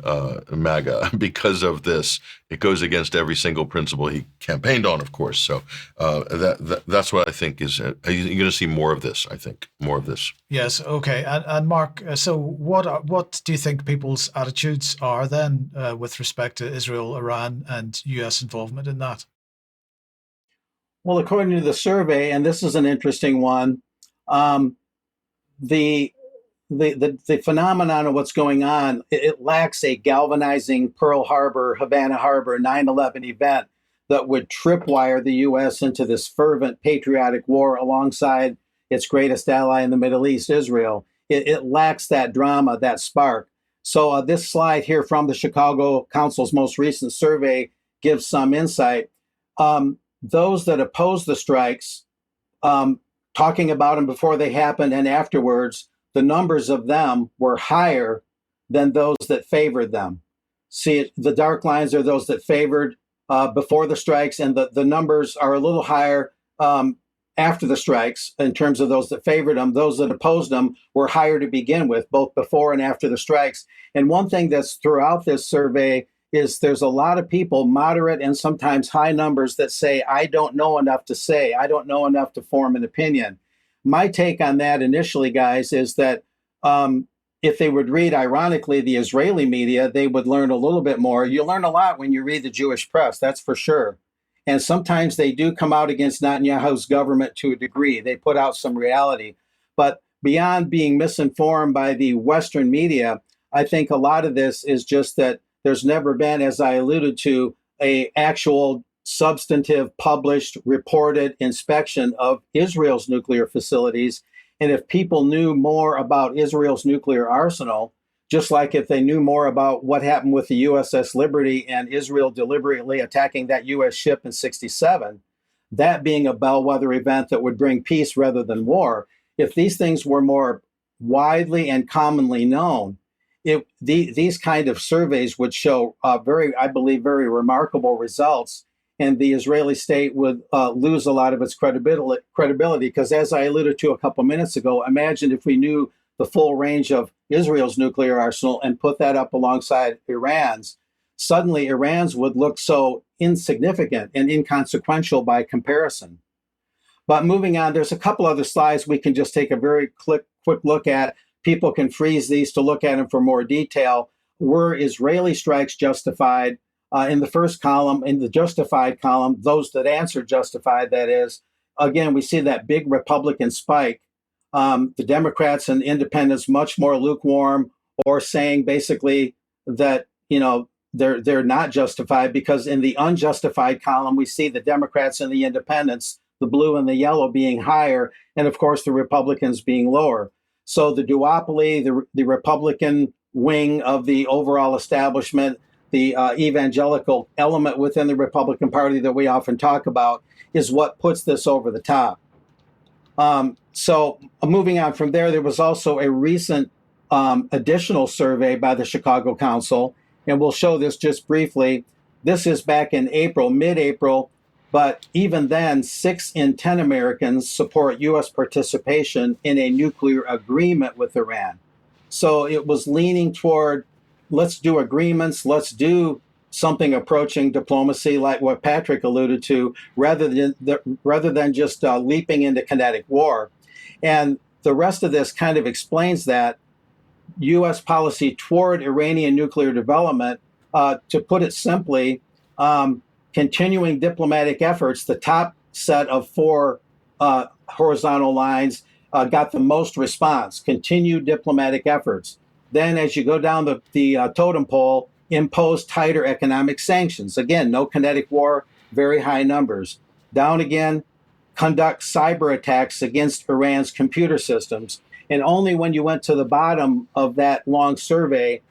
MAGA because of this. It goes against every single principle he campaigned on, of course. So that's what I think is. You're going to see more of this. I think more of this. Yes. Okay. And Mark, so what do you think people's attitudes are then with respect to Israel, Iran, and U.S. involvement in that? Well, according to the survey, and this is an interesting one. The phenomenon of what's going on, it lacks a galvanizing Pearl Harbor, Havana Harbor 9/11 event that would tripwire the U.S. into this fervent patriotic war alongside its greatest ally in the Middle East, Israel. It lacks that drama, that spark. So this slide here from the Chicago Council's most recent survey gives some insight. Those that oppose the strikes, talking about them before they happened and afterwards, the numbers of them were higher than those that favored them. See, the dark lines are those that favored before the strikes, and the numbers are a little higher after the strikes in terms of those that favored them. Those that opposed them were higher to begin with, both before and after the strikes. And one thing that's throughout this survey is there's a lot of people, moderate and sometimes high numbers, that say, I don't know enough to say, I don't know enough to form an opinion. My take on that initially, guys, is that if they would read, ironically, the Israeli media, they would learn a little bit more. You learn a lot when you read the Jewish press, that's for sure. And sometimes they do come out against Netanyahu's government to a degree. They put out some reality. But beyond being misinformed by the Western media, I think a lot of this is just that there's never been, as I alluded to, a actual substantive, published, reported inspection of Israel's nuclear facilities. And if people knew more about Israel's nuclear arsenal, just like if they knew more about what happened with the USS Liberty and Israel deliberately attacking that U.S. ship in '67, that being a bellwether event that would bring peace rather than war, if these things were more widely and commonly known, these kind of surveys would show I believe, very remarkable results, and the Israeli state would lose a lot of its credibility. Because as I alluded to a couple minutes ago, imagine if we knew the full range of Israel's nuclear arsenal and put that up alongside Iran's. Suddenly, Iran's would look so insignificant and inconsequential by comparison. But moving on, there's a couple other slides we can just take a very quick look at. People can freeze these to look at them for more detail. Were Israeli strikes justified? In the first column, in the justified column, those that answered justified, that is, again, we see that big Republican spike. The Democrats and independents much more lukewarm, or saying basically that, they're not justified, because in the unjustified column, we see the Democrats and the independents, the blue and the yellow, being higher, and of course the Republicans being lower. So the duopoly, the Republican wing of the overall establishment, the evangelical element within the Republican Party that we often talk about, is what puts this over the top. So moving on from there was also a recent additional survey by the Chicago Council, and we'll show this just briefly. This is back in April, mid-April, but even then, 6 in 10 Americans support U.S. participation in a nuclear agreement with Iran. So it was leaning toward, let's do agreements, let's do something approaching diplomacy, like what Patrick alluded to, rather than just leaping into kinetic war. And the rest of this kind of explains that U.S. policy toward Iranian nuclear development. To put it simply, continuing diplomatic efforts, the top set of 4 horizontal lines got the most response: continued diplomatic efforts. Then as you go down the totem pole, impose tighter economic sanctions. Again, no kinetic war, very high numbers. Down again, conduct cyber attacks against Iran's computer systems. And only when you went to the bottom of that long survey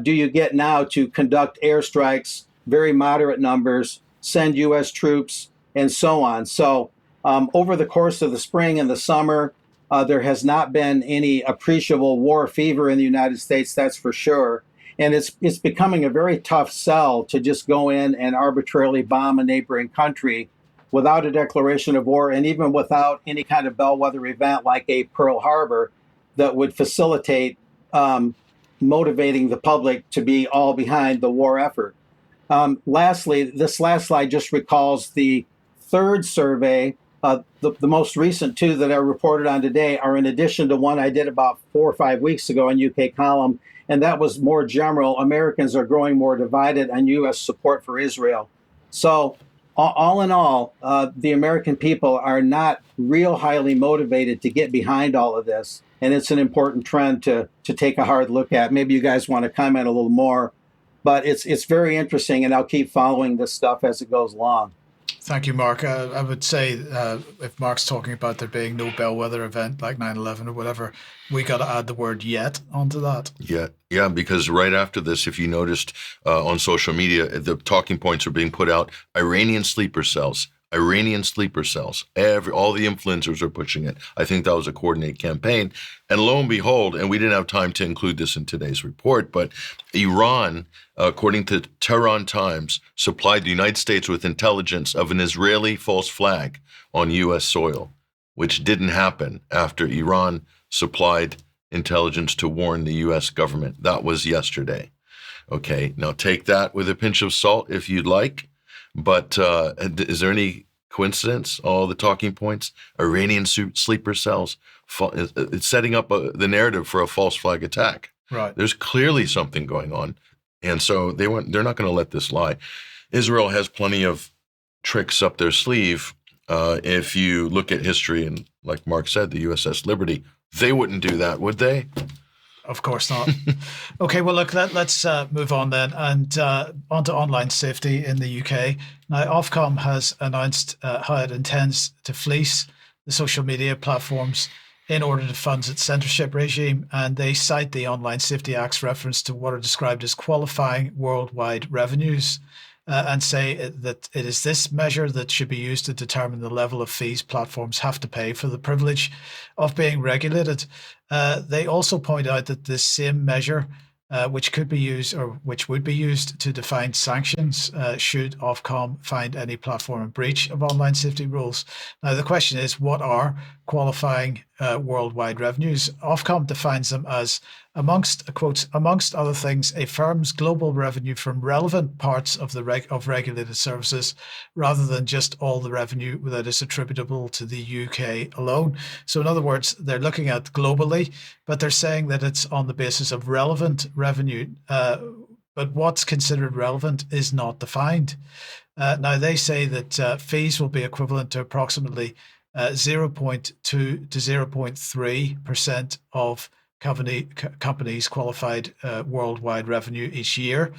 do you get now to conduct airstrikes, very moderate numbers, send U.S. troops, and so on. So over the course of the spring and the summer, there has not been any appreciable war fever in the United States, that's for sure. And it's becoming a very tough sell to just go in and arbitrarily bomb a neighboring country without a declaration of war, and even without any kind of bellwether event like a Pearl Harbor that would facilitate motivating the public to be all behind the war effort. Lastly, this last slide just recalls the third survey. The most recent 2 that I reported on today are in addition to one I did about 4 or 5 weeks ago in UK column, and that was more general. Americans are growing more divided on U.S. support for Israel. So all in all, the American people are not real highly motivated to get behind all of this, and it's an important trend to take a hard look at. Maybe you guys want to comment a little more, but it's very interesting, and I'll keep following this stuff as it goes along. Thank you, Mark. I would say if Mark's talking about there being no bellwether event like 9/11 or whatever, we got to add the word "yet" onto that. Yeah, because right after this, if you noticed on social media, the talking points are being put out: Iranian sleeper cells. All the influencers are pushing it. I think that was a coordinated campaign. And lo and behold, and we didn't have time to include this in today's report, but Iran, according to Tehran Times, supplied the United States with intelligence of an Israeli false flag on U.S. soil, which didn't happen after Iran supplied intelligence to warn the U.S. government. That was yesterday. Okay, now take that with a pinch of salt if you'd like. But is there any Coincidence? All the talking points? Iranian sleeper cells. It's setting up the narrative for a false flag attack. Right. There's clearly something going on. And so they're not going to let this lie. Israel has plenty of tricks up their sleeve. If you look at history, and like Mark said, the USS Liberty, they wouldn't do that, would they? Of course not. Okay, well, look, let's move on then, and on to online safety in the UK. Now, Ofcom has announced how it intends to fleece the social media platforms in order to fund its censorship regime, and they cite the Online Safety Act's reference to what are described as qualifying worldwide revenues, and say that it is this measure that should be used to determine the level of fees platforms have to pay for the privilege of being regulated. They also point out that this same measure, which could be used or which would be used to define sanctions, should Ofcom find any platform in breach of online safety rules. Now, the question is, what are qualifying worldwide revenues? Ofcom defines them as, amongst other things, a firm's global revenue from relevant parts of of regulated services, rather than just all the revenue that is attributable to the UK alone. So in other words, they're looking at globally, but they're saying that it's on the basis of relevant revenue. But what's considered relevant is not defined. Now, they say that fees will be equivalent to approximately 0.2 to 0.3% of companies' qualified worldwide revenue each year.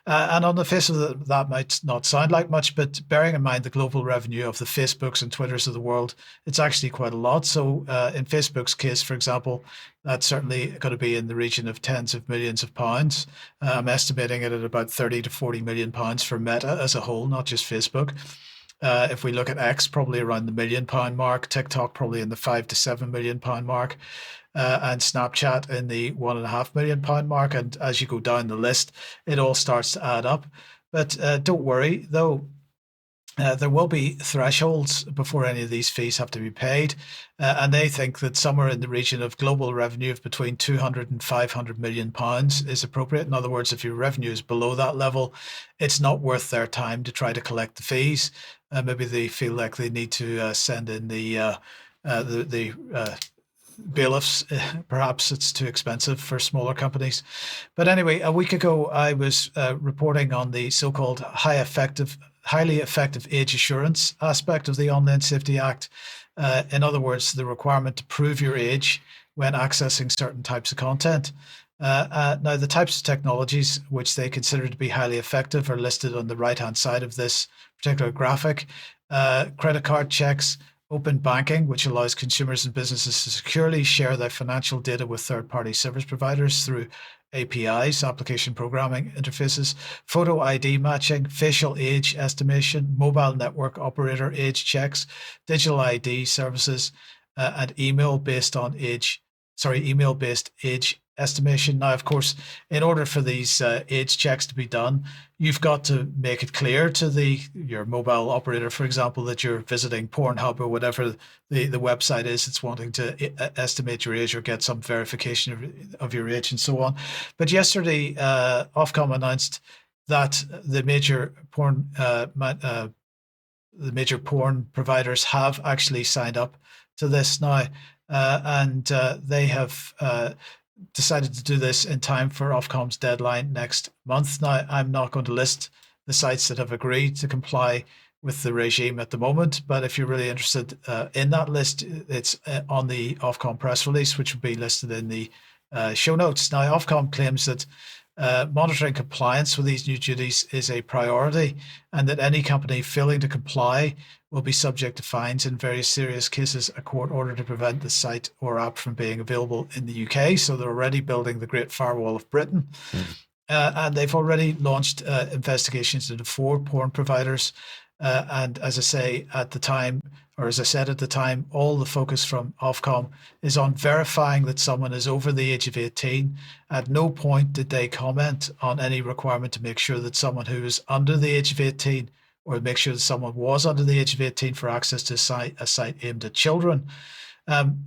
And on the face of it, that might not sound like much, but bearing in mind the global revenue of the Facebooks and Twitters of the world, it's actually quite a lot. So in Facebook's case, for example, that's certainly going to be in the region of tens of millions of pounds. I'm estimating it at about 30 to 40 million pounds for Meta as a whole, not just Facebook. If we look at X, probably around the £1 million mark, TikTok probably in the £5 to £7 million mark, and Snapchat in the £1.5 million mark. And as you go down the list, it all starts to add up. But don't worry, though. There will be thresholds before any of these fees have to be paid. And they think that somewhere in the region of global revenue of between 200 and 500 million pounds is appropriate. In other words, if your revenue is below that level, it's not worth their time to try to collect the fees. Maybe they feel like they need to send in the bailiffs. Perhaps it's too expensive for smaller companies. But anyway, a week ago, I was reporting on the so-called highly effective age assurance aspect of the Online Safety Act. In other words, the requirement to prove your age when accessing certain types of content. Now, the types of technologies which they consider to be highly effective are listed on the right-hand side of this particular graphic. Credit card checks, open banking, which allows consumers and businesses to securely share their financial data with third-party service providers through APIs, application programming interfaces, photo ID matching, facial age estimation, mobile network operator age checks, digital ID services, and email-based age estimation. Now, of course, in order for these age checks to be done, you've got to make it clear to your mobile operator, for example, that you're visiting Pornhub or whatever the website is it's wanting to estimate your age or get some verification of your age and so on. But yesterday, Ofcom announced that the major porn providers have actually signed up to this now, and they have decided to do this in time for Ofcom's deadline next month. Now, I'm not going to list the sites that have agreed to comply with the regime at the moment, but if you're really interested in that list, it's on the Ofcom press release, which will be listed in the show notes. Now, Ofcom claims that monitoring compliance with these new duties is a priority, and that any company failing to comply will be subject to fines, in various serious cases a court order to prevent the site or app from being available in the UK. So they're already building the Great Firewall of Britain. And they've already launched investigations into 4 porn providers. And as I said at the time, all the focus from Ofcom is on verifying that someone is over the age of 18. At no point did they comment on any requirement to make sure that someone who is under the age of 18, or make sure that someone was under the age of 18 for access to a site aimed at children.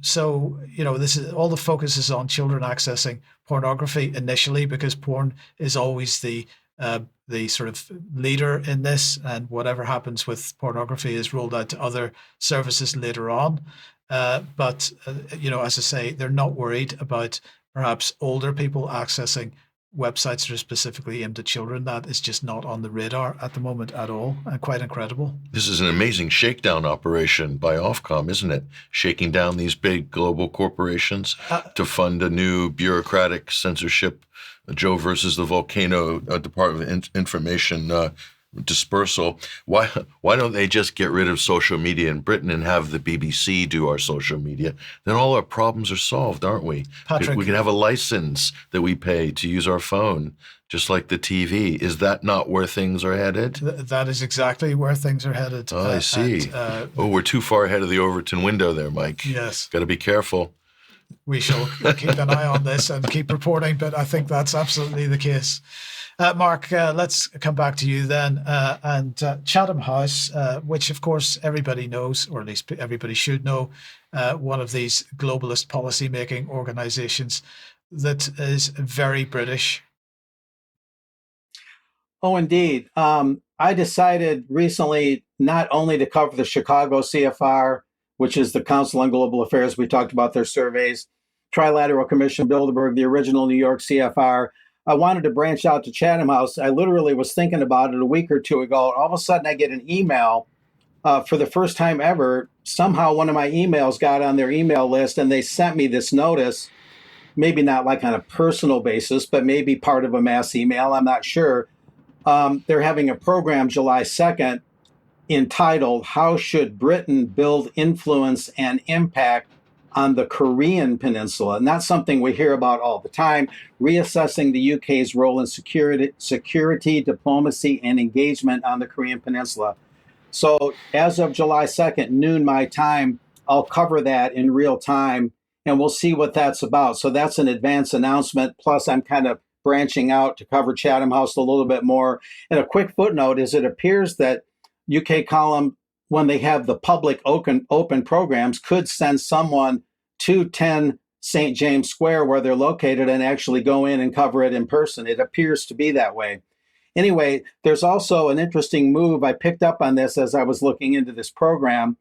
So, this is all the focus is on children accessing pornography initially, because porn is always the the sort of leader in this, and whatever happens with pornography is rolled out to other services later on. But as I say, they're not worried about perhaps older people accessing websites that are specifically aimed at children. That is just not on the radar at the moment at all, and quite incredible. This is an amazing shakedown operation by Ofcom, isn't it? Shaking down these big global corporations to fund a new bureaucratic censorship, Joe versus the volcano Department of Information dispersal. Why don't they just get rid of social media in Britain and have the BBC do our social media? Then all our problems are solved, aren't we? Patrick, we can have a license that we pay to use our phone, just like the TV. Is that not where things are headed? That is exactly where things are headed. Oh, I see. We're too far ahead of the Overton window there, Mike. Yes. Got to be careful. We shall keep an eye on this and keep reporting, but I think that's absolutely the case. Mark, let's come back to you then. And Chatham House, which of course everybody knows, or at least everybody should know, one of these globalist policy-making organizations that is very British. Oh, indeed. I decided recently not only to cover the Chicago CFR, which is the Council on Global Affairs. We talked about their surveys, Trilateral Commission, Bilderberg, the original New York CFR. I wanted to branch out to Chatham House. I literally was thinking about it a week or two ago. All of a sudden, I get an email for the first time ever. Somehow, one of my emails got on their email list, and they sent me this notice, maybe not like on a personal basis, but maybe part of a mass email. I'm not sure. They're having a program July 2nd entitled, How Should Britain Build Influence and Impact on the Korean Peninsula? And that's something we hear about all the time, reassessing the UK's role in security, diplomacy, and engagement on the Korean Peninsula. So as of July 2nd, noon my time, I'll cover that in real time, and we'll see what that's about. So that's an advance announcement. Plus, I'm kind of branching out to cover Chatham House a little bit more. And a quick footnote is it appears that UK Column, when they have the public open programs, could send someone to 10 St. James Square where they're located and actually go in and cover it in person. It appears to be that way. Anyway, there's also an interesting move. I picked up on this as I was looking into this program.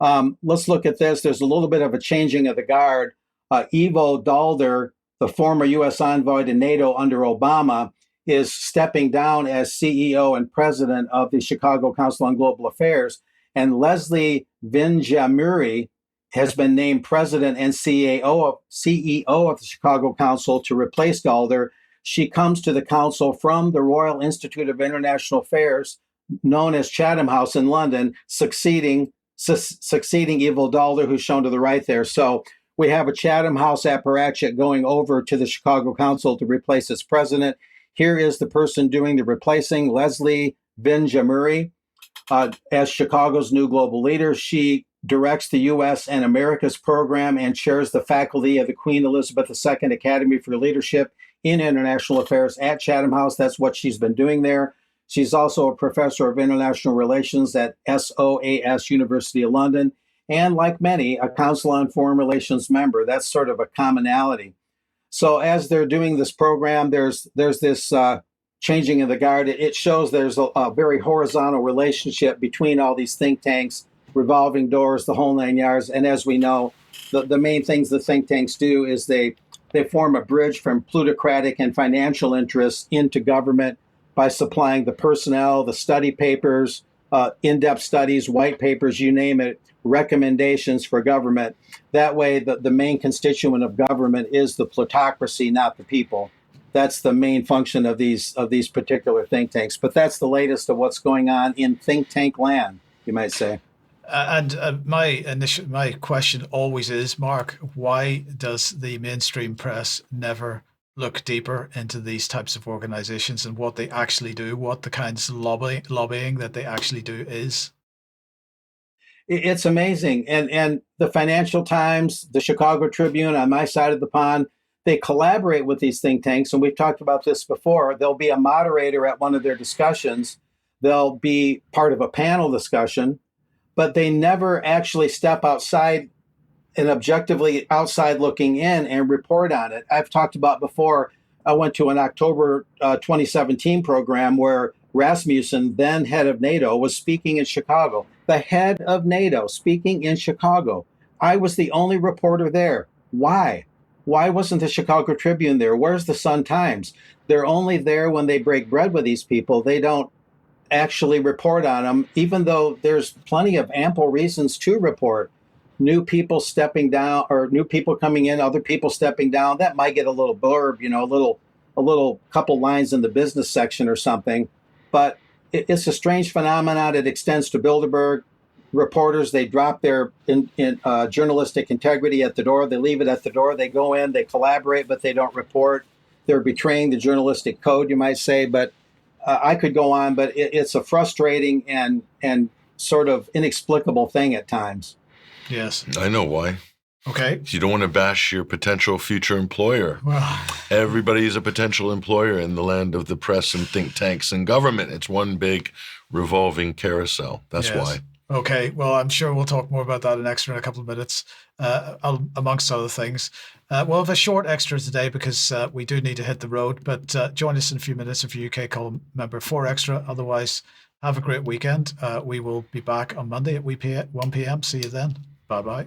Let's look at this. There's a little bit of a changing of the guard. Ivo Dalder, the former U.S. envoy to NATO under Obama, is stepping down as CEO and president of the Chicago Council on Global Affairs. And Leslie Vinjamuri has been named president and CEO of the Chicago Council to replace Dalder. She comes to the council from the Royal Institute of International Affairs, known as Chatham House in London, succeeding Ivo Dalder, who's shown to the right there. So we have a Chatham House apparatchik going over to the Chicago Council to replace its president. Here is the person doing the replacing, Leslie Vinjamuri, as Chicago's new global leader. She directs the U.S. and America's program and chairs the faculty of the Queen Elizabeth II Academy for Leadership in International Affairs at Chatham House. That's what she's been doing there. She's also a professor of international relations at SOAS University of London, and like many, a Council on Foreign Relations member. That's sort of a commonality. So as they're doing this program, there's this changing of the guard. It shows there's a very horizontal relationship between all these think tanks, revolving doors, the whole 9 yards. And as we know, the main things the think tanks do is they form a bridge from plutocratic and financial interests into government by supplying the personnel, the study papers, in-depth studies, white papers, you name it, recommendations for government. That way, the main constituent of government is the plutocracy, not the people. That's the main function of these particular think tanks. But that's the latest of what's going on in think tank land, you might say. My question always is, Mark, why does the mainstream press never look deeper into these types of organizations and what they actually do, what the kinds of lobbying that they actually do is? It's amazing. And the Financial Times, the Chicago Tribune on my side of the pond, they collaborate with these think tanks. And we've talked about this before. There'll be a moderator at one of their discussions. They'll be part of a panel discussion, but they never actually step outside and objectively outside looking in and report on it. I've talked about before I went to an October 2017 program where Rasmussen, then head of NATO, was speaking in Chicago. The head of NATO speaking in Chicago. I was the only reporter there. Why? Why wasn't the Chicago Tribune there? Where's the Sun-Times? They're only there when they break bread with these people. They don't actually report on them, even though there's plenty of ample reasons to report. New people stepping down, or new people coming in, other people stepping down. That might get a little blurb, a little couple lines in the business section or something. But it's a strange phenomenon. It extends to Bilderberg. Reporters, they drop their journalistic integrity at the door. They leave it at the door. They go in, they collaborate, but they don't report. They're betraying the journalistic code, you might say. But I could go on, but it's a frustrating and sort of inexplicable thing at times. Yes. I know why. Okay. You don't want to bash your potential future employer. Well, everybody is a potential employer in the land of the press and think tanks and government. It's one big revolving carousel. That's why. Okay. Well, I'm sure we'll talk more about that in extra in a couple of minutes, amongst other things. We'll have a short extra today because we do need to hit the road. But join us in a few minutes if you're UK column member for extra. Otherwise, have a great weekend. We will be back on Monday at 1 p.m. See you then. Bye-bye.